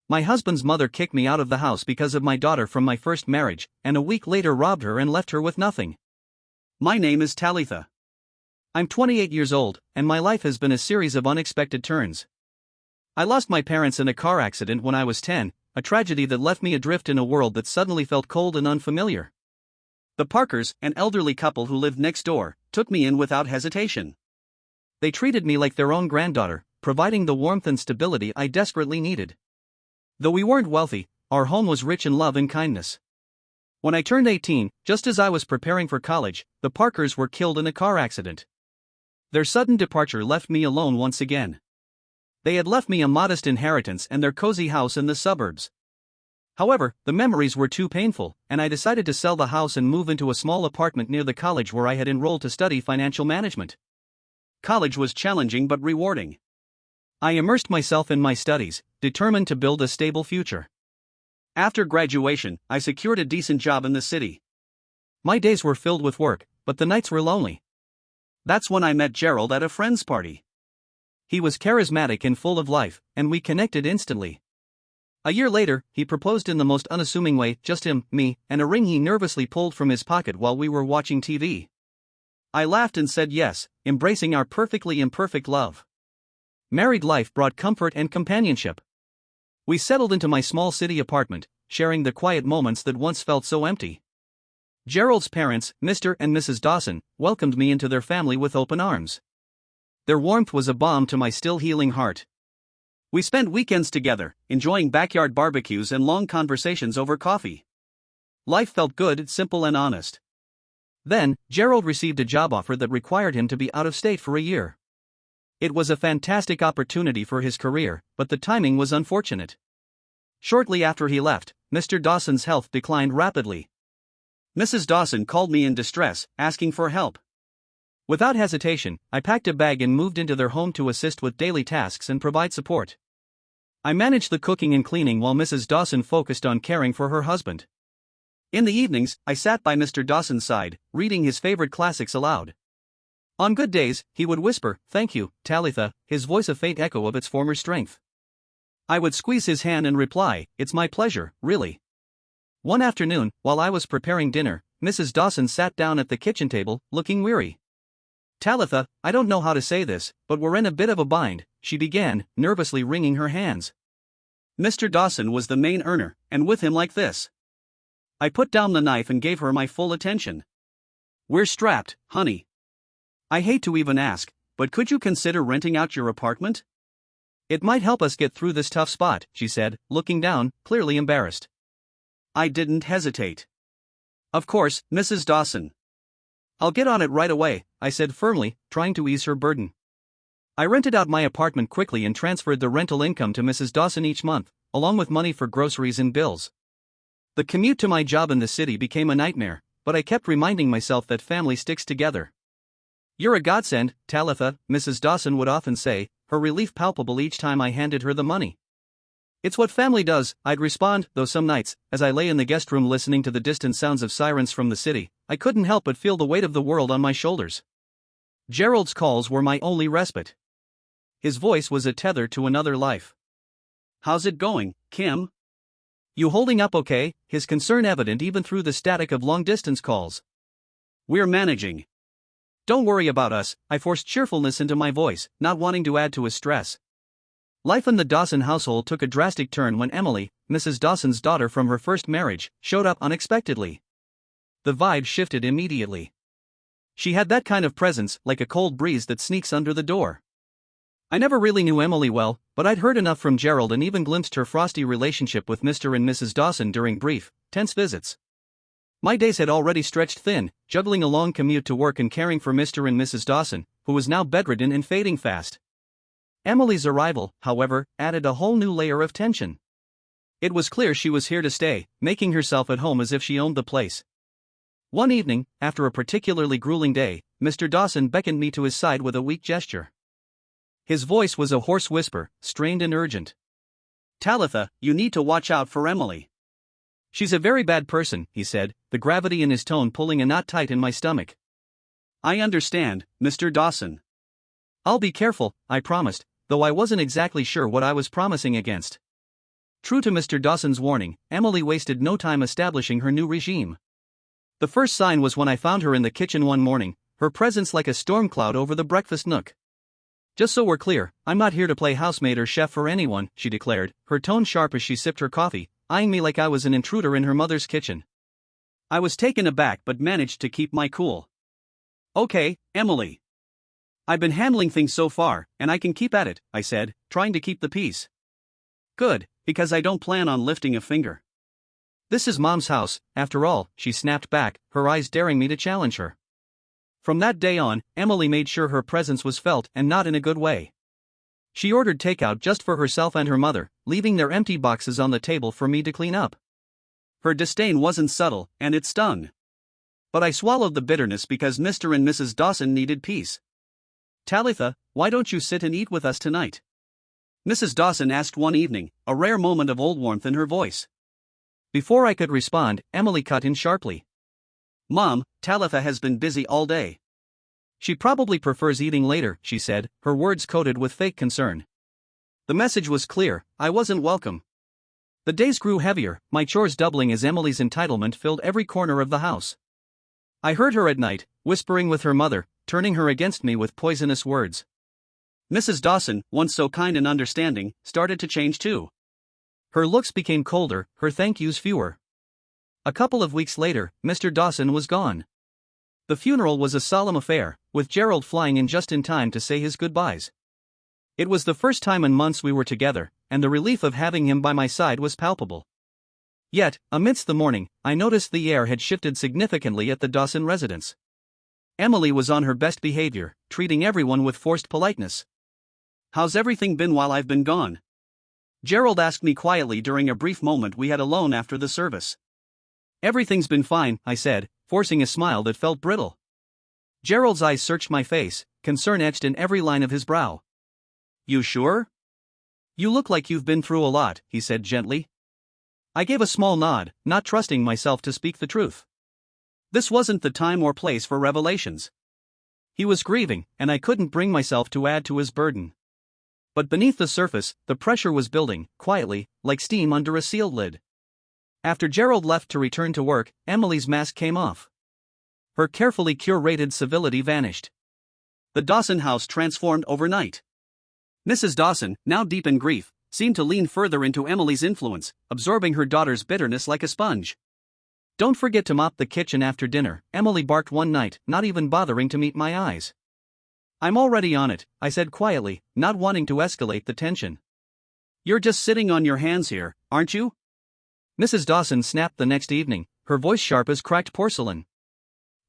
My husband's mother kicked me out of the house because of my daughter from my first marriage, and a week later robbed her and left her with nothing. My name is Talitha. I'm 28 years old, and my life has been a series of unexpected turns. I lost my parents in a car accident when I was 10, a tragedy that left me adrift in a world that suddenly felt cold and unfamiliar. The Parkers, an elderly couple who lived next door, took me in without hesitation. They treated me like their own granddaughter, providing the warmth and stability I desperately needed. Though we weren't wealthy, our home was rich in love and kindness. When I turned 18, just as I was preparing for college, the Parkers were killed in a car accident. Their sudden departure left me alone once again. They had left me a modest inheritance and their cozy house in the suburbs. However, the memories were too painful, and I decided to sell the house and move into a small apartment near the college where I had enrolled to study financial management. College was challenging but rewarding. I immersed myself in my studies, determined to build a stable future. After graduation, I secured a decent job in the city. My days were filled with work, but the nights were lonely. That's when I met Gerald at a friend's party. He was charismatic and full of life, and we connected instantly. A year later, he proposed in the most unassuming way, just him, me, and a ring he nervously pulled from his pocket while we were watching TV. I laughed and said yes, embracing our perfectly imperfect love. Married life brought comfort and companionship. We settled into my small city apartment, sharing the quiet moments that once felt so empty. Gerald's parents, Mr. and Mrs. Dawson, welcomed me into their family with open arms. Their warmth was a balm to my still healing heart. We spent weekends together, enjoying backyard barbecues and long conversations over coffee. Life felt good, simple, and honest. Then, Gerald received a job offer that required him to be out of state for a year. It was a fantastic opportunity for his career, but the timing was unfortunate. Shortly after he left, Mr. Dawson's health declined rapidly. Mrs. Dawson called me in distress, asking for help. Without hesitation, I packed a bag and moved into their home to assist with daily tasks and provide support. I managed the cooking and cleaning while Mrs. Dawson focused on caring for her husband. In the evenings, I sat by Mr. Dawson's side, reading his favorite classics aloud. On good days, he would whisper, "Thank you, Talitha," his voice a faint echo of its former strength. I would squeeze his hand and reply, "It's my pleasure, really." One afternoon, while I was preparing dinner, Mrs. Dawson sat down at the kitchen table, looking weary. "Talitha, I don't know how to say this, but we're in a bit of a bind," she began, nervously wringing her hands. Mr. Dawson was the main earner, and with him like this. I put down the knife and gave her my full attention. "We're strapped, honey. I hate to even ask, but could you consider renting out your apartment? It might help us get through this tough spot," she said, looking down, clearly embarrassed. I didn't hesitate. "Of course, Mrs. Dawson. I'll get on it right away," I said firmly, trying to ease her burden. I rented out my apartment quickly and transferred the rental income to Mrs. Dawson each month, along with money for groceries and bills. The commute to my job in the city became a nightmare, but I kept reminding myself that family sticks together. "You're a godsend, Talitha," Mrs. Dawson would often say, her relief palpable each time I handed her the money. "It's what family does," I'd respond, though some nights, as I lay in the guest room listening to the distant sounds of sirens from the city, I couldn't help but feel the weight of the world on my shoulders. Gerald's calls were my only respite. His voice was a tether to another life. "How's it going, Kim? You holding up okay?" his concern evident even through the static of long-distance calls. "We're managing. Don't worry about us," I forced cheerfulness into my voice, not wanting to add to his stress. Life in the Dawson household took a drastic turn when Emily, Mrs. Dawson's daughter from her first marriage, showed up unexpectedly. The vibe shifted immediately. She had that kind of presence, like a cold breeze that sneaks under the door. I never really knew Emily well, but I'd heard enough from Gerald and even glimpsed her frosty relationship with Mr. and Mrs. Dawson during brief, tense visits. My days had already stretched thin, juggling a long commute to work and caring for Mr. and Mrs. Dawson, who was now bedridden and fading fast. Emily's arrival, however, added a whole new layer of tension. It was clear she was here to stay, making herself at home as if she owned the place. One evening, after a particularly grueling day, Mr. Dawson beckoned me to his side with a weak gesture. His voice was a hoarse whisper, strained and urgent. "Talitha, you need to watch out for Emily. She's a very bad person," he said, the gravity in his tone pulling a knot tight in my stomach. "I understand, Mr. Dawson. I'll be careful," I promised, though I wasn't exactly sure what I was promising against. True to Mr. Dawson's warning, Emily wasted no time establishing her new regime. The first sign was when I found her in the kitchen one morning, her presence like a storm cloud over the breakfast nook. "Just so we're clear, I'm not here to play housemaid or chef for anyone," she declared, her tone sharp as she sipped her coffee, eyeing me like I was an intruder in her mother's kitchen. I was taken aback but managed to keep my cool. "Okay, Emily. I've been handling things so far, and I can keep at it," I said, trying to keep the peace. "Good, because I don't plan on lifting a finger." "This is Mom's house, after all," she snapped back, her eyes daring me to challenge her. From that day on, Emily made sure her presence was felt and not in a good way. She ordered takeout just for herself and her mother, leaving their empty boxes on the table for me to clean up. Her disdain wasn't subtle, and it stung. But I swallowed the bitterness because Mr. and Mrs. Dawson needed peace. "Talitha, why don't you sit and eat with us tonight?" Mrs. Dawson asked one evening, a rare moment of old warmth in her voice. Before I could respond, Emily cut in sharply. "Mom, Talitha has been busy all day." "She probably prefers eating later," she said, her words coated with fake concern. The message was clear, I wasn't welcome. The days grew heavier, my chores doubling as Emily's entitlement filled every corner of the house. I heard her at night, whispering with her mother, turning her against me with poisonous words. Mrs. Dawson, once so kind and understanding, started to change too. Her looks became colder, her thank yous fewer. A couple of weeks later, Mr. Dawson was gone. The funeral was a solemn affair, with Gerald flying in just in time to say his goodbyes. It was the first time in months we were together, and the relief of having him by my side was palpable. Yet, amidst the mourning, I noticed the air had shifted significantly at the Dawson residence. Emily was on her best behavior, treating everyone with forced politeness. "How's everything been while I've been gone?" Gerald asked me quietly during a brief moment we had alone after the service. "Everything's been fine," I said, forcing a smile that felt brittle. Gerald's eyes searched my face, concern etched in every line of his brow. "You sure? You look like you've been through a lot," he said gently. I gave a small nod, not trusting myself to speak the truth. This wasn't the time or place for revelations. He was grieving, and I couldn't bring myself to add to his burden. But beneath the surface, the pressure was building, quietly, like steam under a sealed lid. After Gerald left to return to work, Emily's mask came off. Her carefully curated civility vanished. The Dawson house transformed overnight. Mrs. Dawson, now deep in grief, seemed to lean further into Emily's influence, absorbing her daughter's bitterness like a sponge. "Don't forget to mop the kitchen after dinner," Emily barked one night, not even bothering to meet my eyes. "I'm already on it," I said quietly, not wanting to escalate the tension. "You're just sitting on your hands here, aren't you?" Mrs. Dawson snapped the next evening, her voice sharp as cracked porcelain.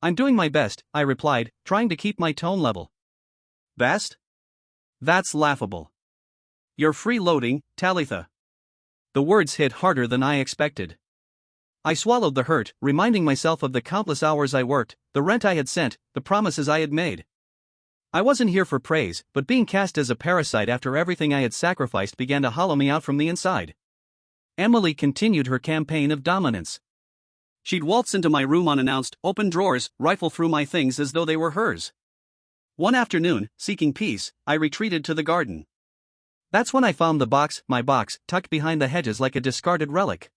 "I'm doing my best," I replied, trying to keep my tone level. "Best? That's laughable. You're freeloading, Talitha." The words hit harder than I expected. I swallowed the hurt, reminding myself of the countless hours I worked, the rent I had sent, the promises I had made. I wasn't here for praise, but being cast as a parasite after everything I had sacrificed began to hollow me out from the inside. Emily continued her campaign of dominance. She'd waltz into my room unannounced, open drawers, rifle through my things as though they were hers. One afternoon, seeking peace, I retreated to the garden. That's when I found my box, tucked behind the hedges like a discarded relic.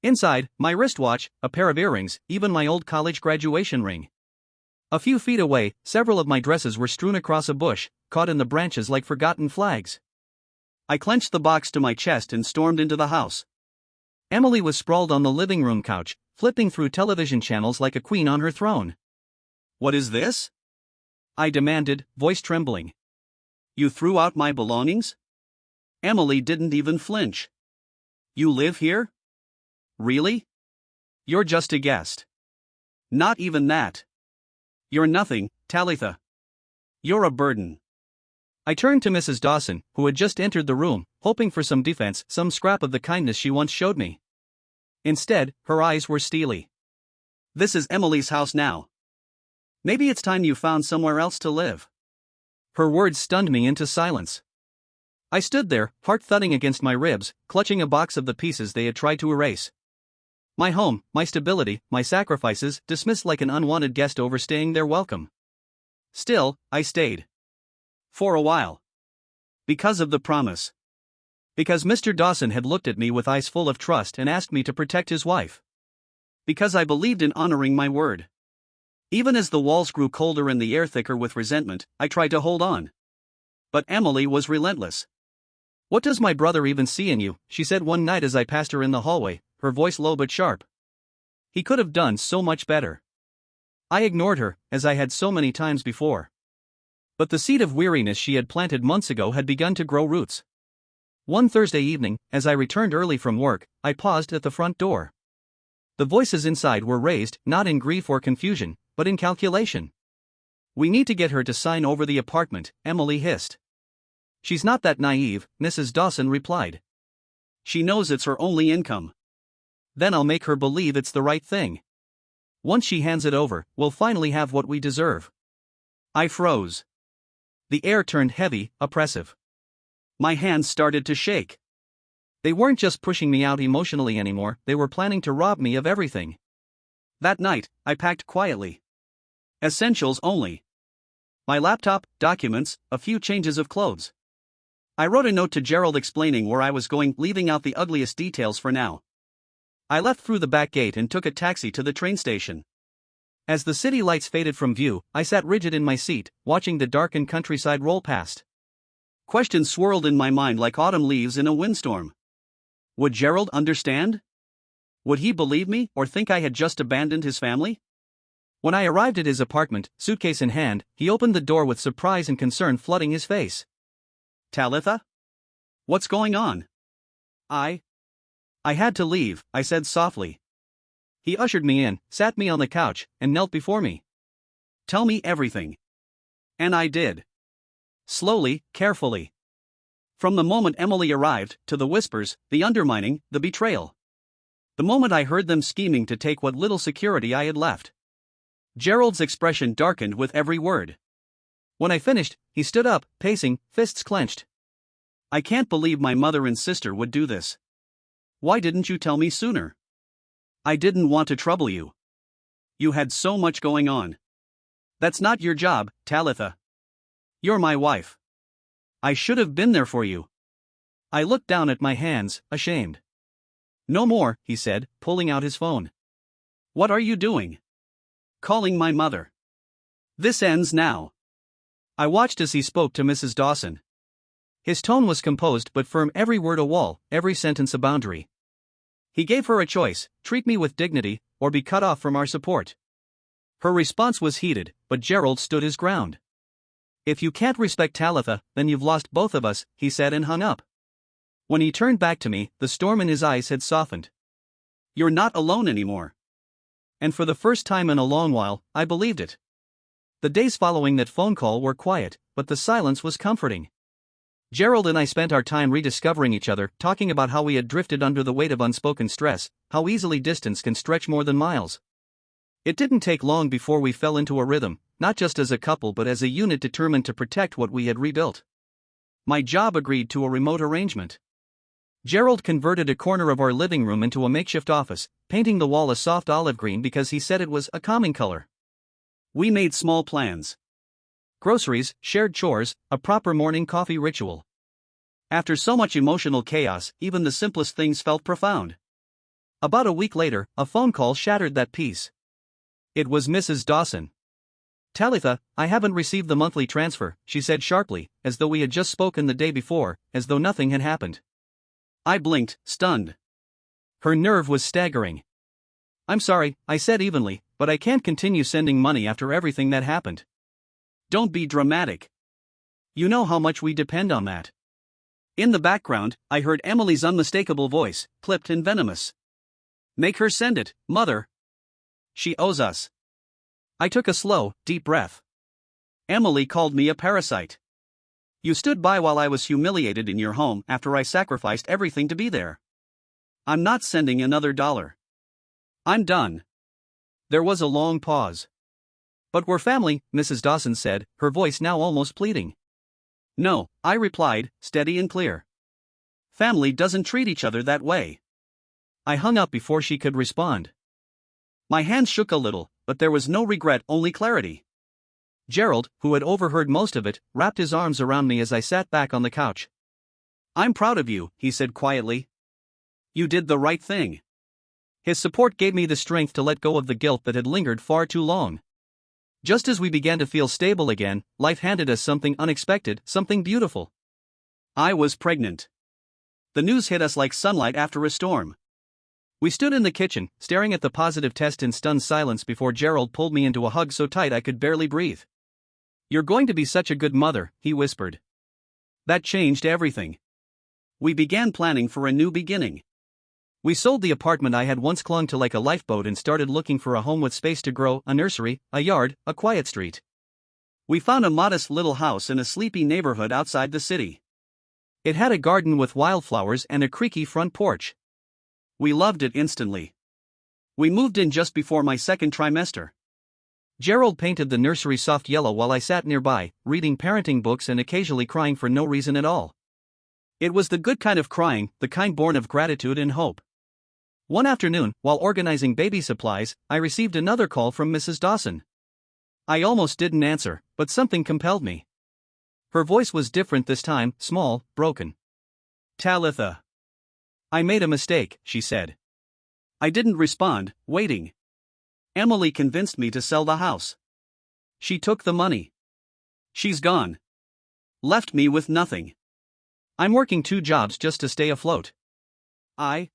Inside, my wristwatch, a pair of earrings, even my old college graduation ring. A few feet away, several of my dresses were strewn across a bush, caught in the branches like forgotten flags. I clenched the box to my chest and stormed into the house. Emily was sprawled on the living room couch, flipping through television channels like a queen on her throne. "What is this?" I demanded, voice trembling. "You threw out my belongings?" Emily didn't even flinch. "You live here? Really? You're just a guest." "Not even that. You're nothing, Talitha. You're a burden." I turned to Mrs. Dawson, who had just entered the room, hoping for some defense, some scrap of the kindness she once showed me. Instead, her eyes were steely. "This is Emily's house now. Maybe it's time you found somewhere else to live." Her words stunned me into silence. I stood there, heart thudding against my ribs, clutching a box of the pieces they had tried to erase. My home, my stability, my sacrifices, dismissed like an unwanted guest overstaying their welcome. Still, I stayed. For a while. Because of the promise. Because Mr. Dawson had looked at me with eyes full of trust and asked me to protect his wife. Because I believed in honoring my word. Even as the walls grew colder and the air thicker with resentment, I tried to hold on. But Emily was relentless. "What does my brother even see in you?" she said one night as I passed her in the hallway, her voice low but sharp. "He could have done so much better." I ignored her, as I had so many times before. But the seed of weariness she had planted months ago had begun to grow roots. One Thursday evening, as I returned early from work, I paused at the front door. The voices inside were raised, not in grief or confusion, but in calculation. "We need to get her to sign over the apartment," Emily hissed. "She's not that naive," Mrs. Dawson replied. "She knows it's her only income. Then I'll make her believe it's the right thing. Once she hands it over, we'll finally have what we deserve." I froze. The air turned heavy, oppressive. My hands started to shake. They weren't just pushing me out emotionally anymore, they were planning to rob me of everything. That night, I packed quietly. Essentials only. My laptop, documents, a few changes of clothes. I wrote a note to Gerald explaining where I was going, leaving out the ugliest details for now. I left through the back gate and took a taxi to the train station. As the city lights faded from view, I sat rigid in my seat, watching the darkened countryside roll past. Questions swirled in my mind like autumn leaves in a windstorm. Would Gerald understand? Would he believe me, or think I had just abandoned his family? When I arrived at his apartment, suitcase in hand, he opened the door with surprise and concern flooding his face. "Talitha? What's going on?" I had to leave," I said softly. He ushered me in, sat me on the couch, and knelt before me. "Tell me everything." And I did. Slowly, carefully. From the moment Emily arrived, to the whispers, the undermining, the betrayal. The moment I heard them scheming to take what little security I had left. Gerald's expression darkened with every word. When I finished, he stood up, pacing, fists clenched. "I can't believe my mother and sister would do this. Why didn't you tell me sooner?" "I didn't want to trouble you. You had so much going on." "That's not your job, Talitha. You're my wife. I should have been there for you." I looked down at my hands, ashamed. "No more," he said, pulling out his phone. "What are you doing?" "Calling my mother. This ends now." I watched as he spoke to Mrs. Dawson. His tone was composed but firm, every word a wall, every sentence a boundary. He gave her a choice: treat me with dignity, or be cut off from our support. Her response was heated, but Gerald stood his ground. "If you can't respect Talitha, then you've lost both of us," he said and hung up. When he turned back to me, the storm in his eyes had softened. "You're not alone anymore." And for the first time in a long while, I believed it. The days following that phone call were quiet, but the silence was comforting. Gerald and I spent our time rediscovering each other, talking about how we had drifted under the weight of unspoken stress, how easily distance can stretch more than miles. It didn't take long before we fell into a rhythm, not just as a couple but as a unit determined to protect what we had rebuilt. My job agreed to a remote arrangement. Gerald converted a corner of our living room into a makeshift office, painting the wall a soft olive green because he said it was a calming color. We made small plans. Groceries, shared chores, a proper morning coffee ritual. After so much emotional chaos, even the simplest things felt profound. About a week later, a phone call shattered that peace. It was Mrs. Dawson. "Talitha, I haven't received the monthly transfer," she said sharply, as though we had just spoken the day before, as though nothing had happened. I blinked, stunned. Her nerve was staggering. "I'm sorry," I said evenly, "but I can't continue sending money after everything that happened." "Don't be dramatic. You know how much we depend on that." In the background, I heard Emily's unmistakable voice, clipped and venomous. "Make her send it, mother. She owes us." I took a slow, deep breath. Emily called me a parasite. "You stood by while I was humiliated in your home after I sacrificed everything to be there. I'm not sending another dollar. I'm done." There was a long pause. "But we're family," Mrs. Dawson said, her voice now almost pleading. "No," I replied, steady and clear. "Family doesn't treat each other that way." I hung up before she could respond. My hands shook a little, but there was no regret, only clarity. Gerald, who had overheard most of it, wrapped his arms around me as I sat back on the couch. I'm proud of you, he said quietly. You did the right thing. His support gave me the strength to let go of the guilt that had lingered far too long. Just as we began to feel stable again, life handed us something unexpected, something beautiful. I was pregnant. The news hit us like sunlight after a storm. We stood in the kitchen, staring at the positive test in stunned silence before Gerald pulled me into a hug so tight I could barely breathe. You're going to be such a good mother, he whispered. That changed everything. We began planning for a new beginning. We sold the apartment I had once clung to like a lifeboat and started looking for a home with space to grow, a nursery, a yard, a quiet street. We found a modest little house in a sleepy neighborhood outside the city. It had a garden with wildflowers and a creaky front porch. We loved it instantly. We moved in just before my second trimester. Gerald painted the nursery soft yellow while I sat nearby, reading parenting books and occasionally crying for no reason at all. It was the good kind of crying, the kind born of gratitude and hope. One afternoon, while organizing baby supplies, I received another call from Mrs. Dawson. I almost didn't answer, but something compelled me. Her voice was different this time, small, broken. Talitha. I made a mistake, she said. I didn't respond, waiting. Emily convinced me to sell the house. She took the money. She's gone. Left me with nothing. I'm working 2 jobs just to stay afloat. I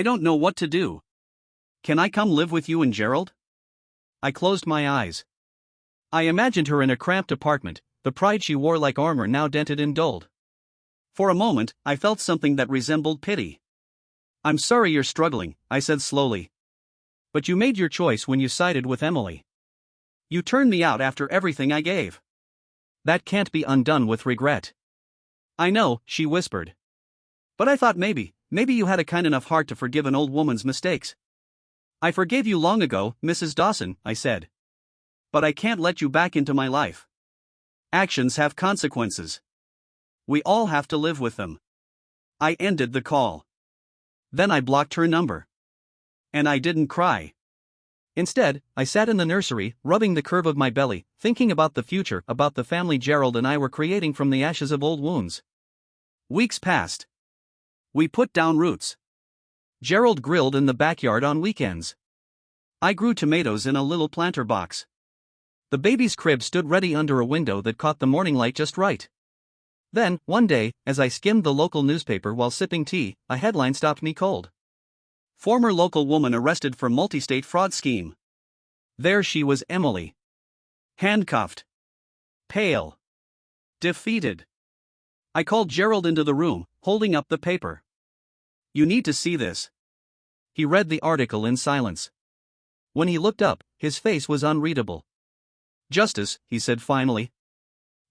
don't know what to do. Can I come live with you and Gerald? I closed my eyes. I imagined her in a cramped apartment, the pride she wore like armor now dented and dulled. For a moment, I felt something that resembled pity. I'm sorry you're struggling, I said slowly. But you made your choice when you sided with Emily. You turned me out after everything I gave. That can't be undone with regret. I know, she whispered. But I thought maybe you had a kind enough heart to forgive an old woman's mistakes. I forgave you long ago, Mrs. Dawson, I said. But I can't let you back into my life. Actions have consequences. We all have to live with them. I ended the call. Then I blocked her number. And I didn't cry. Instead, I sat in the nursery, rubbing the curve of my belly, thinking about the future, about the family Gerald and I were creating from the ashes of old wounds. Weeks passed. We put down roots. Gerald grilled in the backyard on weekends. I grew tomatoes in a little planter box. The baby's crib stood ready under a window that caught the morning light just right. Then, one day, as I skimmed the local newspaper while sipping tea, a headline stopped me cold. Former local woman arrested for multi-state fraud scheme. There she was, Emily. Handcuffed. Pale. Defeated. I called Gerald into the room, holding up the paper. You need to see this. He read the article in silence. When he looked up, his face was unreadable. Justice, he said finally.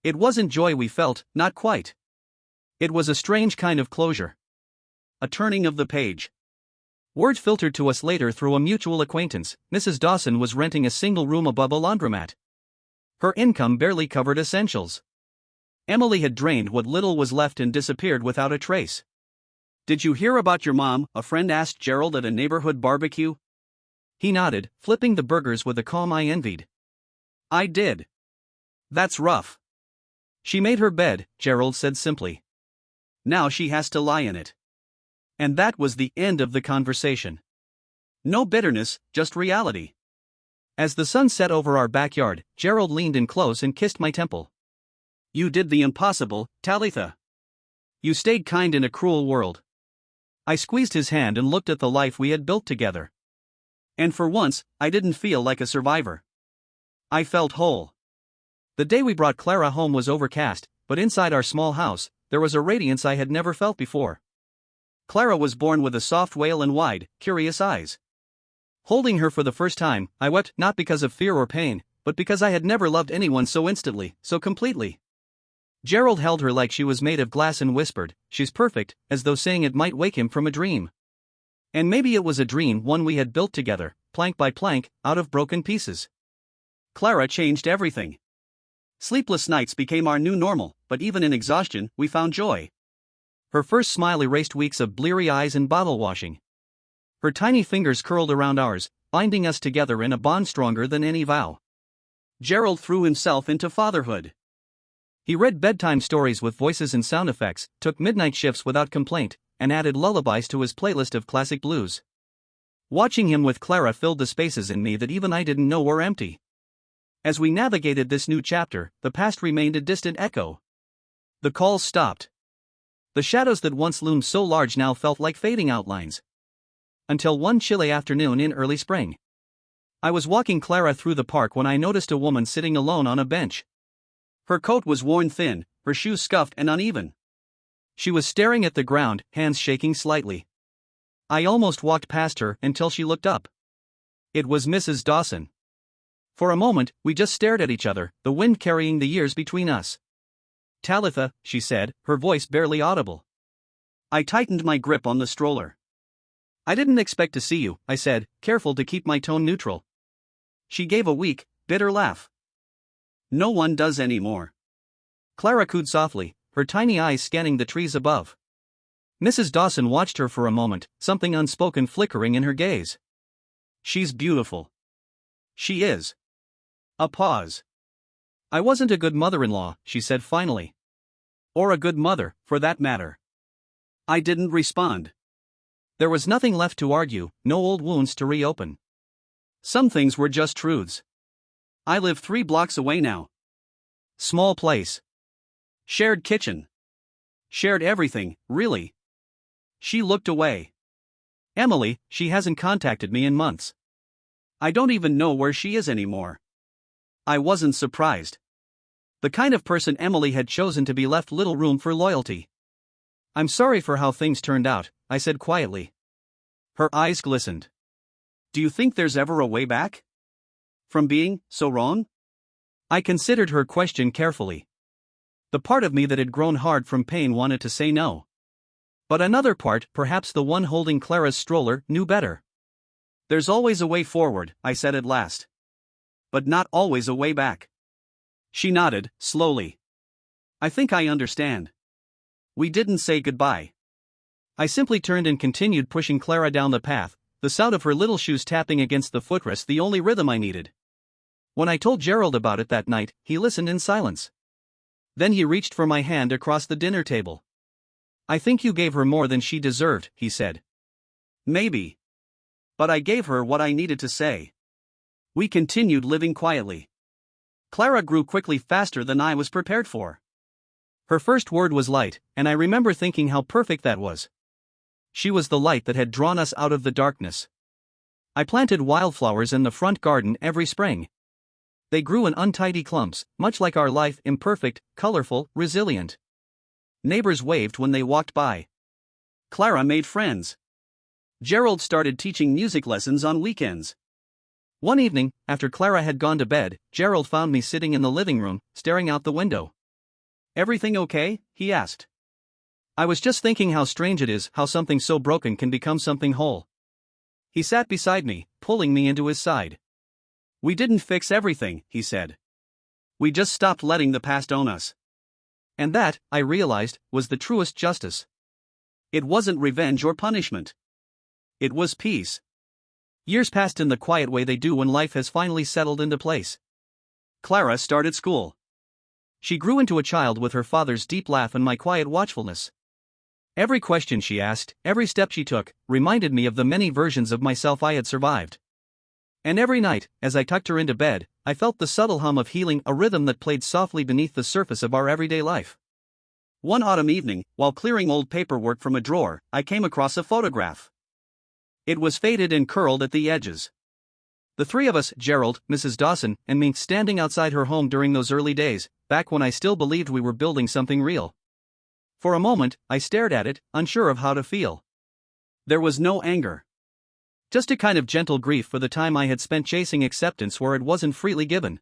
It wasn't joy we felt, not quite. It was a strange kind of closure. A turning of the page. Word filtered to us later through a mutual acquaintance. Mrs. Dawson was renting a single room above a laundromat. Her income barely covered essentials. Emily had drained what little was left and disappeared without a trace. Did you hear about your mom? A friend asked Gerald at a neighborhood barbecue. He nodded, flipping the burgers with a calm I envied. I did. That's rough. She made her bed, Gerald said simply. Now she has to lie in it. And that was the end of the conversation. No bitterness, just reality. As the sun set over our backyard, Gerald leaned in close and kissed my temple. You did the impossible, Talitha. You stayed kind in a cruel world. I squeezed his hand and looked at the life we had built together. And for once, I didn't feel like a survivor. I felt whole. The day we brought Clara home was overcast, but inside our small house, there was a radiance I had never felt before. Clara was born with a soft wail and wide, curious eyes. Holding her for the first time, I wept not because of fear or pain, but because I had never loved anyone so instantly, so completely. Gerald held her like she was made of glass and whispered, "She's perfect," as though saying it might wake him from a dream. And maybe it was a dream, one we had built together, plank by plank, out of broken pieces. Clara changed everything. Sleepless nights became our new normal, but even in exhaustion, we found joy. Her first smile erased weeks of bleary eyes and bottle washing. Her tiny fingers curled around ours, binding us together in a bond stronger than any vow. Gerald threw himself into fatherhood. He read bedtime stories with voices and sound effects, took midnight shifts without complaint, and added lullabies to his playlist of classic blues. Watching him with Clara filled the spaces in me that even I didn't know were empty. As we navigated this new chapter, the past remained a distant echo. The calls stopped. The shadows that once loomed so large now felt like fading outlines. Until one chilly afternoon in early spring. I was walking Clara through the park when I noticed a woman sitting alone on a bench. Her coat was worn thin, her shoes scuffed and uneven. She was staring at the ground, hands shaking slightly. I almost walked past her until she looked up. It was Mrs. Dawson. For a moment, we just stared at each other, the wind carrying the years between us. "Talitha," she said, her voice barely audible. I tightened my grip on the stroller. "I didn't expect to see you," I said, careful to keep my tone neutral. She gave a weak, bitter laugh. "No one does anymore." Clara cooed softly, her tiny eyes scanning the trees above. Mrs. Dawson watched her for a moment, something unspoken flickering in her gaze. "She's beautiful." "She is." A pause. "I wasn't a good mother-in-law," she said finally. "Or a good mother, for that matter." I didn't respond. There was nothing left to argue, no old wounds to reopen. Some things were just truths. I live 3 blocks away now. Small place. Shared kitchen. Shared everything, really. She looked away. "Emily, she hasn't contacted me in months. I don't even know where she is anymore." I wasn't surprised. The kind of person Emily had chosen to be left little room for loyalty. "I'm sorry for how things turned out," I said quietly. Her eyes glistened. "Do you think there's ever a way back? From being so wrong?" I considered her question carefully. The part of me that had grown hard from pain wanted to say no. But another part, perhaps the one holding Clara's stroller, knew better. "There's always a way forward," I said at last. "But not always a way back." She nodded, slowly. "I think I understand." We didn't say goodbye. I simply turned and continued pushing Clara down the path, the sound of her little shoes tapping against the footrest the only rhythm I needed. When I told Gerald about it that night, he listened in silence. Then he reached for my hand across the dinner table. "I think you gave her more than she deserved," he said. "Maybe. But I gave her what I needed to say." We continued living quietly. Clara grew quickly, faster than I was prepared for. Her first word was light, and I remember thinking how perfect that was. She was the light that had drawn us out of the darkness. I planted wildflowers in the front garden every spring. They grew in untidy clumps, much like our life, imperfect, colorful, resilient. Neighbors waved when they walked by. Clara made friends. Gerald started teaching music lessons on weekends. One evening, after Clara had gone to bed, Gerald found me sitting in the living room, staring out the window. "Everything okay?" he asked. I was just thinking how strange it is how something so broken can become something whole. He sat beside me, pulling me into his side. "We didn't fix everything," he said. "We just stopped letting the past own us." And that, I realized, was the truest justice. It wasn't revenge or punishment. It was peace. Years passed in the quiet way they do when life has finally settled into place. Clara started school. She grew into a child with her father's deep laugh and my quiet watchfulness. Every question she asked, every step she took, reminded me of the many versions of myself I had survived. And every night, as I tucked her into bed, I felt the subtle hum of healing, a rhythm that played softly beneath the surface of our everyday life. One autumn evening, while clearing old paperwork from a drawer, I came across a photograph. It was faded and curled at the edges. The 3 of us, Gerald, Mrs. Dawson, and me, standing outside her home during those early days, back when I still believed we were building something real. For a moment, I stared at it, unsure of how to feel. There was no anger. Just a kind of gentle grief for the time I had spent chasing acceptance where it wasn't freely given.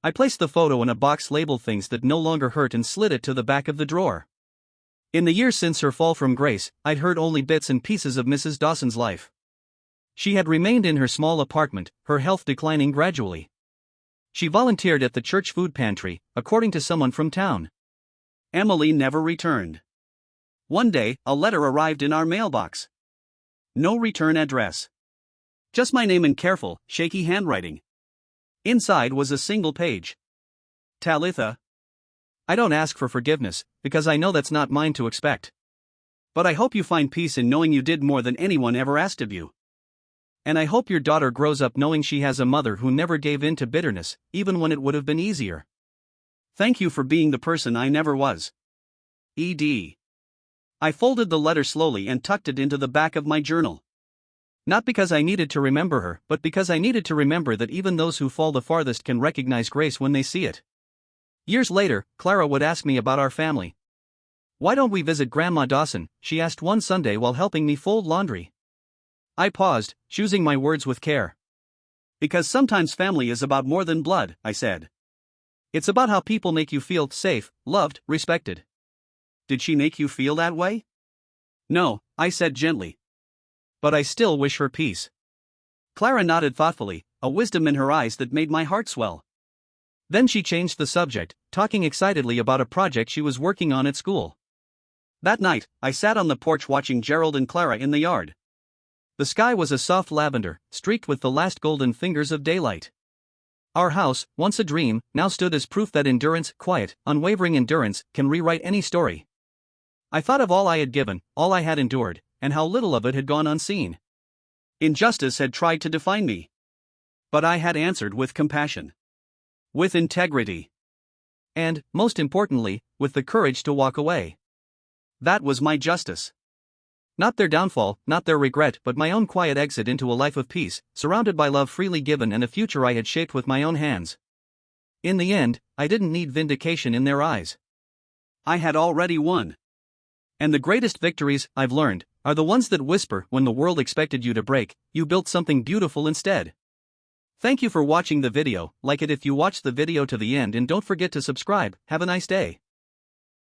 I placed the photo in a box labeled "Things That No Longer Hurt" and slid it to the back of the drawer. In the years since her fall from grace, I'd heard only bits and pieces of Mrs. Dawson's life. She had remained in her small apartment, her health declining gradually. She volunteered at the church food pantry, according to someone from town. Emily never returned. One day, a letter arrived in our mailbox. No return address. Just my name in careful, shaky handwriting. Inside was a single page. "Talitha. I don't ask for forgiveness, because I know that's not mine to expect. But I hope you find peace in knowing you did more than anyone ever asked of you. And I hope your daughter grows up knowing she has a mother who never gave in to bitterness, even when it would have been easier. Thank you for being the person I never was. E.D. I folded the letter slowly and tucked it into the back of my journal. Not because I needed to remember her, but because I needed to remember that even those who fall the farthest can recognize grace when they see it. Years later, Clara would ask me about our family. "Why don't we visit Grandma Dawson?" she asked one Sunday while helping me fold laundry. I paused, choosing my words with care. "Because sometimes family is about more than blood," I said. "It's about how people make you feel safe, loved, respected." Did she make you feel that way? No, I said gently. But I still wish her peace. Clara nodded thoughtfully, a wisdom in her eyes that made my heart swell. Then she changed the subject, talking excitedly about a project she was working on at school. That night, I sat on the porch watching Gerald and Clara in the yard. The sky was a soft lavender, streaked with the last golden fingers of daylight. Our house, once a dream, now stood as proof that endurance, quiet, unwavering endurance, can rewrite any story. I thought of all I had given, all I had endured, and how little of it had gone unseen. Injustice had tried to define me. But I had answered with compassion. With integrity. And, most importantly, with the courage to walk away. That was my justice. Not their downfall, not their regret, but my own quiet exit into a life of peace, surrounded by love freely given and a future I had shaped with my own hands. In the end, I didn't need vindication in their eyes. I had already won. And the greatest victories, I've learned, are the ones that whisper when the world expected you to break, you built something beautiful instead. Thank you for watching the video, like it if you watched the video to the end and don't forget to subscribe. Have a nice day.